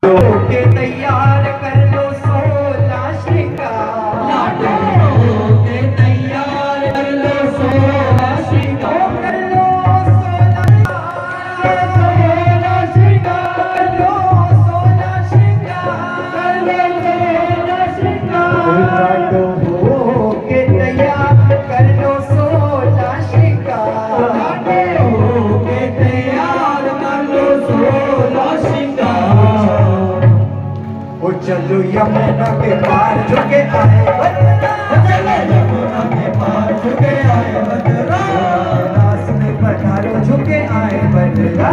के तैयार कर लो 16 श्रृंगार, लाडो के तैयार कर लो 16 श्रृंगार, कर लो 16 श्रृंगार, कर लो 16 श्रृंगार, कर लो 16 श्रृंगार, लाडो के तैयार कर लो 16 श्रृंगार, लाडो के तैयार कर लो 16 श्रृंगार। वो चलो यमुना के पार झुके आए बदरा, चलो यमुना के पार झुके आए बदरा, रास में पधारो झुके आए बदरा,